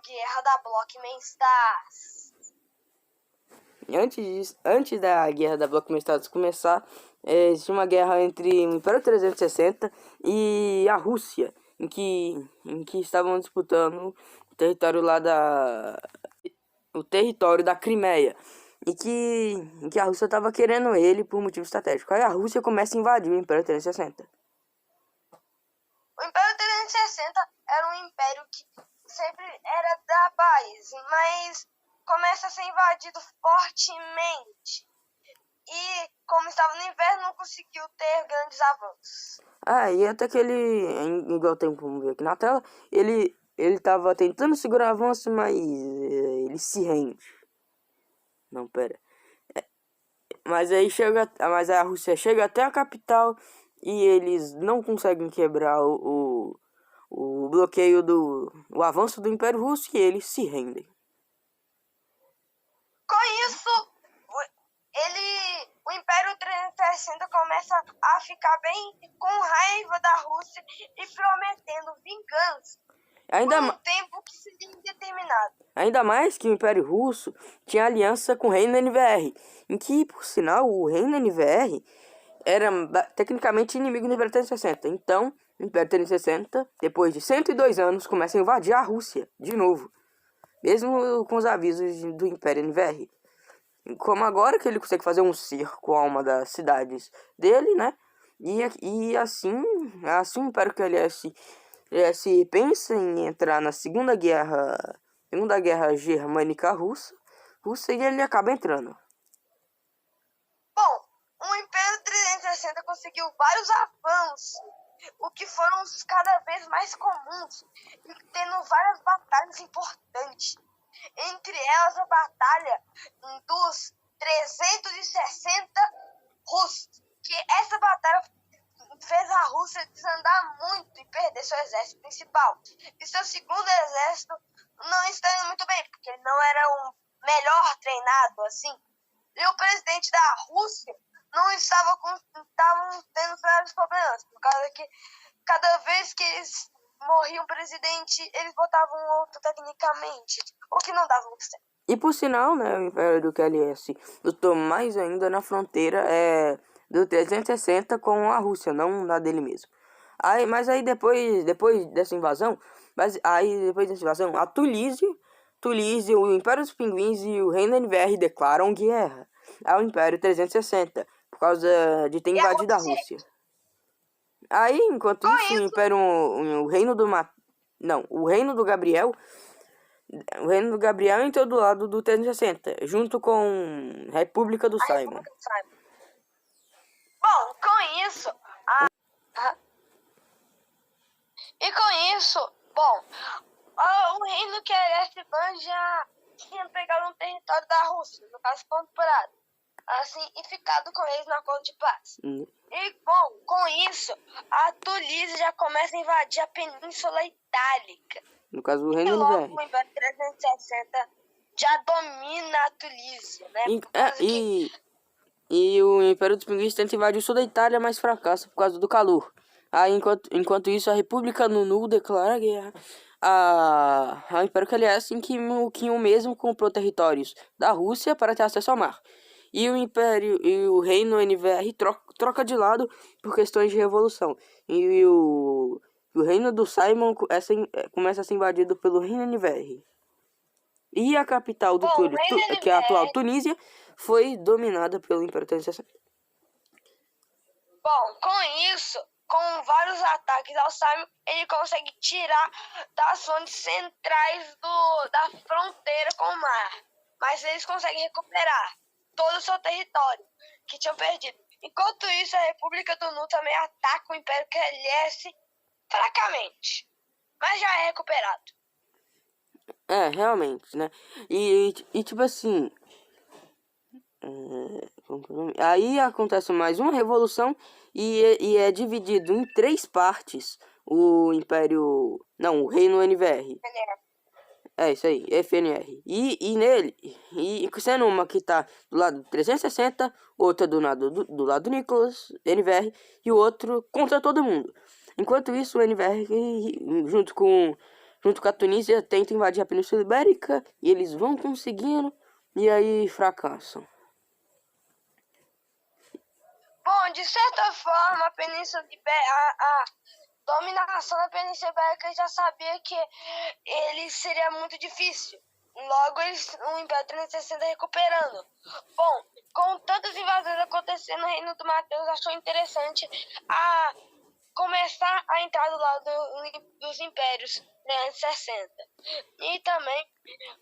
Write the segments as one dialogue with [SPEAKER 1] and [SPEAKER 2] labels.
[SPEAKER 1] Guerra da Blockmenstas.
[SPEAKER 2] Antes da Guerra da Blockmenstas começar, existia uma guerra entre o Império 360 e a Rússia, em que estavam disputando o território o território da Crimeia, e que a Rússia estava querendo ele por motivo estratégico. Aí a Rússia começa a invadir o Império 360.
[SPEAKER 1] O Império 360 era um império que sempre era da paz, mas começa a ser invadido fortemente. E, como estava no inverno, não conseguiu ter grandes avanços.
[SPEAKER 2] E até que ele, igual tem como ver aqui na tela, ele tava tentando segurar o avanço, mas ele se rende. Não, pera. Mas aí a Rússia chega até a capital e eles não conseguem quebrar o bloqueio o avanço do Império Russo e eles se rendem.
[SPEAKER 1] Com isso, o Império 360 começa a ficar bem com raiva da Rússia e prometendo vingança por um tempo que seria indeterminado.
[SPEAKER 2] Ainda mais que o Império Russo tinha aliança com o Reino NVR, em que, por sinal, o Reino NVR era tecnicamente inimigo do Império 360. Então, o Império 360, depois de 102 anos, começa a invadir a Rússia de novo, mesmo com os avisos do Império NVR. Como agora que ele consegue fazer um cerco a uma das cidades dele, né? E assim o Império KLS pensa em entrar na Segunda Guerra Germânica-Russa, e ele acaba entrando.
[SPEAKER 1] Bom, o Império 360 conseguiu vários avanços, o que foram cada vez mais comuns, tendo várias batalhas importantes. Entre elas a batalha dos 360 russos, que essa batalha fez a Rússia desandar muito e perder seu exército principal. E seu segundo exército não está indo muito bem, porque ele não era o melhor treinado assim. E o presidente da Rússia não estava tendo vários problemas, por causa que cada vez que eles morria um presidente, eles botavam outro tecnicamente, o que não dava muito certo.
[SPEAKER 2] E por sinal, né, o Império do KLS lutou mais ainda na fronteira do 360 com a Rússia, não na dele mesmo. Mas aí depois dessa invasão, a Tunísia, o Império dos Pinguins e o Reino NVR declaram guerra ao Império 360 por causa de ter invadido a Rússia. Aí, enquanto isso, o Reino do Gabriel entrou do lado do 360, junto com a República do Simon.
[SPEAKER 1] Bom, com isso, o Reino KLS já tinha pegado um território da Rússia, no caso Ponto-Prado, assim, e ficado com eles no acordo de paz. E, bom, com isso, a Tunísia já começa a invadir a Península Itálica.
[SPEAKER 2] No caso, o Reino
[SPEAKER 1] NVR. O Império 360 já domina a Tunísia, né?
[SPEAKER 2] E o Império dos Pinguins tenta invadir o sul da Itália, mas fracassa por causa do calor. Aí, enquanto isso, a República Nunu declara guerra ao Império KLS, em que o mesmo comprou territórios da Rússia para ter acesso ao mar. E o Reino NVR troca de lado por questões de revolução. E o Reino do Simon começa a ser invadido pelo Reino NVR. E a capital que é a atual Tunísia, foi dominada pelo Império 360.
[SPEAKER 1] Bom, com isso, com vários ataques ao Simon, ele consegue tirar das fontes centrais da fronteira com o mar. Mas eles conseguem recuperar todo o seu território que tinham perdido. Enquanto isso, a República do Nu também ataca o Império KLS fracamente, mas já é recuperado.
[SPEAKER 2] Realmente, né? E tipo assim, aí acontece mais uma revolução e é dividido em 3 partes o Reino NVR. É isso aí, FNR. E sendo uma que tá do lado do 360, outra do lado do Nicholas, NVR, e o outro contra todo mundo. Enquanto isso, o NVR, junto com junto com a Tunísia, tentam invadir a Península Ibérica e eles vão conseguindo e aí fracassam.
[SPEAKER 1] Bom, de certa forma, a Península Ibérica, a dominação da Península Ibérica já sabia que ele seria muito difícil. Logo, o Império 360 recuperando. Bom, com tantas invasões acontecendo, o Reino do Mateus achou interessante a começar a entrar do lado dos Impérios 360. E também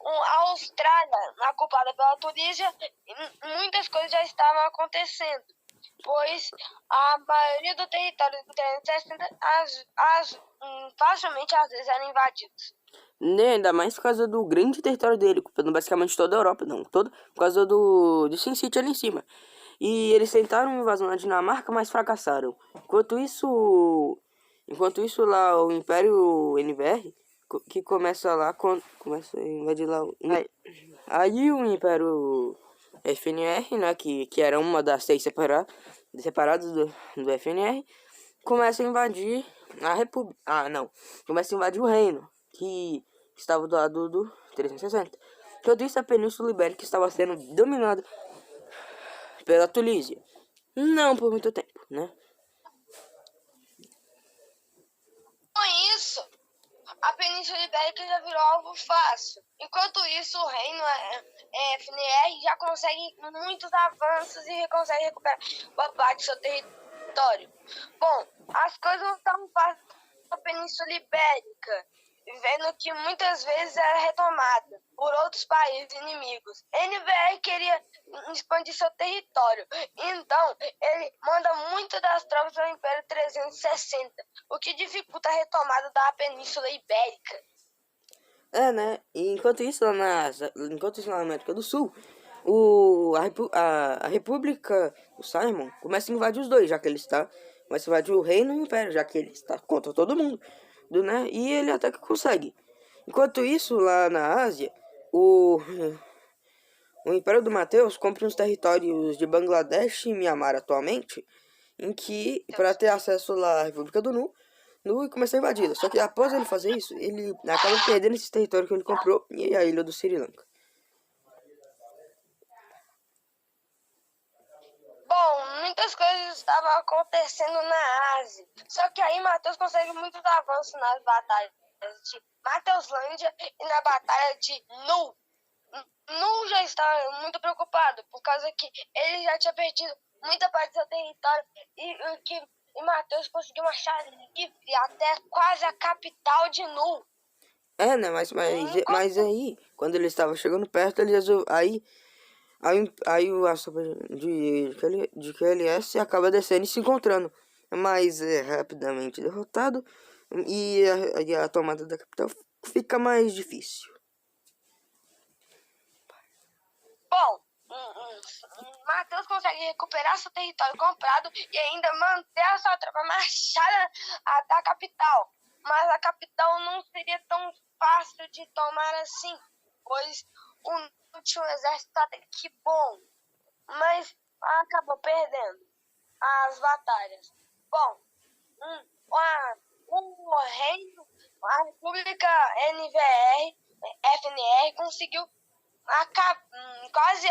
[SPEAKER 1] a Austrália, culpada pela Tunísia, muitas coisas já estavam acontecendo, pois a maioria do território do 360 facilmente às vezes eram invadidos.
[SPEAKER 2] Ainda mais por causa do grande território dele, ocupando basicamente toda a Europa, não, todo por causa de Sin City ali em cima. E eles tentaram uma invasão na Dinamarca, mas fracassaram. Enquanto isso lá o Império NVR, que começa lá, começa a invadir lá. Aí o Império FNR, né, que era uma das 6 separadas do FNR, começa a invadir a República. Começa a invadir o reino, que estava do lado do 360. Enquanto isso, a Península Ibérica estava sendo dominada pela Tunísia. Não por muito tempo, né?
[SPEAKER 1] Com isso, a Península Ibérica já virou alvo fácil. Enquanto isso, o reino FNR já consegue muitos avanços e consegue recuperar boa parte do seu território. Bom, as coisas não estão fáceis na Península Ibérica, vendo que muitas vezes era retomada por outros países inimigos. NVR queria expandir seu território, então ele manda muito das tropas ao Império 360, o que dificulta a retomada da Península Ibérica.
[SPEAKER 2] Né? E enquanto isso lá na América do Sul, a República do Simon começa a invadir os dois, já que ele está. Começa a invadir o reino e o império, já que ele está contra todo mundo. Né? E ele até que consegue. Enquanto isso, lá na Ásia, o Império do Mateus compra uns territórios de Bangladesh e Myanmar atualmente, em que, para ter acesso lá à República do Nu e começar a invadi-la. Só que após ele fazer isso, ele acaba perdendo esse território que ele comprou e a ilha do Sri Lanka.
[SPEAKER 1] Bom, muitas coisas estavam acontecendo na Ásia. Só que aí Mateus consegue muitos avanços nas batalhas de Mateuslândia e na batalha de Nu. Nu já estava muito preocupado, por causa que ele já tinha perdido muita parte do seu território e Mateus conseguiu marchar livre até quase a capital de Nu.
[SPEAKER 2] Né? Mas aí, quando ele estava chegando perto, ele resolveu. Aí a sopa de QLS acaba descendo e se encontrando. Mas é rapidamente derrotado e a tomada da capital fica mais difícil.
[SPEAKER 1] Bom, Mateus consegue recuperar seu território comprado e ainda manter a sua tropa marchada até a capital. Mas a capital não seria tão fácil de tomar assim, pois o tinha um exército até que bom, mas acabou perdendo as batalhas. Bom, o reino, a República FNR conseguiu quase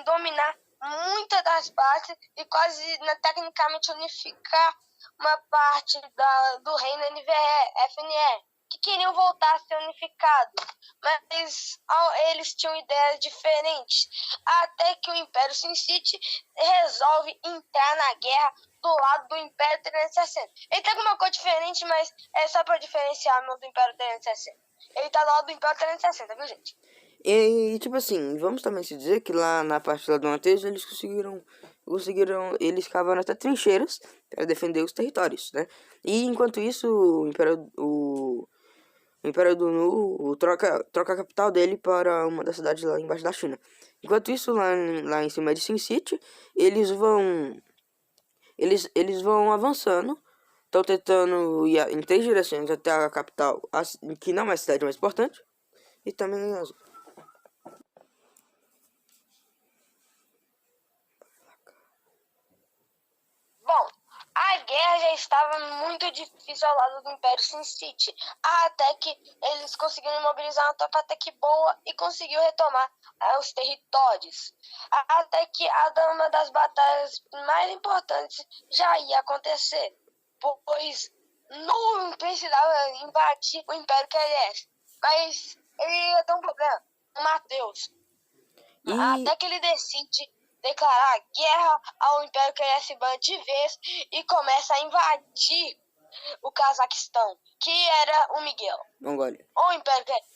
[SPEAKER 1] dominar muitas das partes e quase tecnicamente unificar uma parte do reino FNR, que queriam voltar a ser unificados, mas eles tinham ideias diferentes, até que o Império Sin City resolve entrar na guerra do lado do Império 360. Ele tá com uma cor diferente, mas é só para diferenciar do Império 360. Ele tá do lado do Império 360, viu, gente?
[SPEAKER 2] E tipo assim, vamos também se dizer que lá na parte lá do Mateus eles eles cavaram até trincheiras para defender os territórios, né? E enquanto isso, o Império do Nu troca a capital dele para uma das cidades lá embaixo da China. Enquanto isso, lá em cima de Sin City, eles vão avançando, estão tentando ir em 3 direções até a capital, que não é a cidade mais importante, e também as outras.
[SPEAKER 1] Bom, a guerra já estava muito difícil ao lado do Império Sin City, até que eles conseguiram mobilizar uma tropa até que boa e conseguiu retomar os territórios. Até que uma das batalhas mais importantes já ia acontecer, pois não precisava invadir o Império QLS, mas ele ia ter um problema, o Mateus. Até que ele decide declarar guerra ao Império QLS de vez e começa a invadir o Cazaquistão, que era o Miguel.
[SPEAKER 2] Mongólia.
[SPEAKER 1] O Império QLS.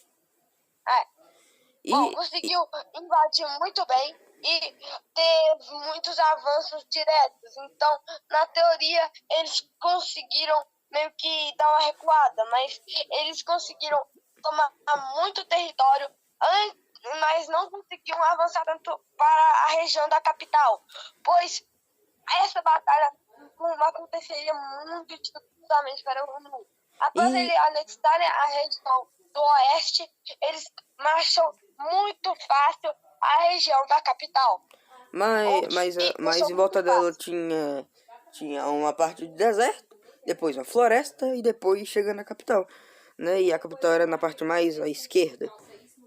[SPEAKER 1] Conseguiu invadir muito bem e teve muitos avanços diretos. Então, na teoria, eles conseguiram meio que dar uma recuada, mas eles conseguiram tomar muito território, mas não conseguiram avançar tanto para a região da capital, pois essa batalha não aconteceria muito dificilmente para o Null. Após ele anexarem a região do oeste, eles marcham muito fácil a região da capital.
[SPEAKER 2] Mas em volta dela tinha uma parte de deserto, depois uma floresta e depois chega na capital, né? E a capital era na parte mais à esquerda,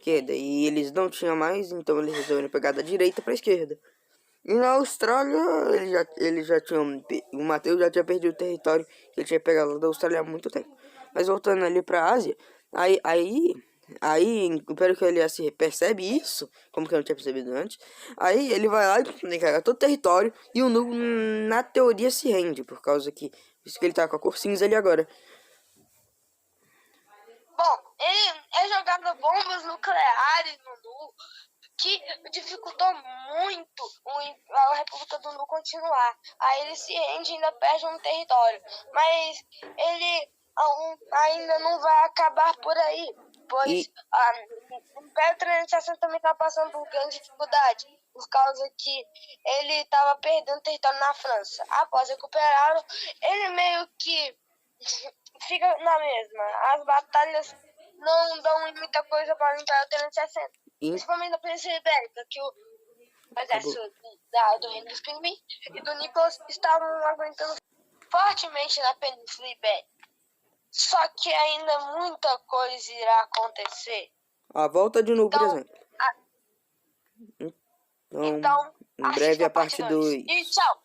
[SPEAKER 2] e eles não tinham mais, então eles resolveram pegar da direita para a esquerda. E na Austrália, eles já tinham, o Mateus já tinha perdido o território que ele tinha pegado da Austrália há muito tempo. Mas voltando ali para a Ásia, aí o Império QLS percebe isso, como que eu não tinha percebido antes. Aí ele vai lá e declara todo o território e o Null, na teoria, se rende, por causa que isso que ele tá com a cor cinza ali agora.
[SPEAKER 1] Bom, ele jogava bombas nucleares no Null, que dificultou muito a República do Null continuar. Aí ele se rende e ainda perde um território. Mas ele ainda não vai acabar por aí, pois o Império 360 também está passando por grande dificuldade, por causa que ele estava perdendo território na França. Após recuperá-lo, ele meio que fica na mesma. As batalhas não dão muita coisa para o Império 360. Principalmente na Península Ibérica, que o exército do Reino dos Pinguins e do Nicholas estavam aguentando fortemente na Península Ibérica. Só que ainda muita coisa irá acontecer.
[SPEAKER 2] A volta de Null, por exemplo. Então, em breve a parte 2.
[SPEAKER 1] E tchau!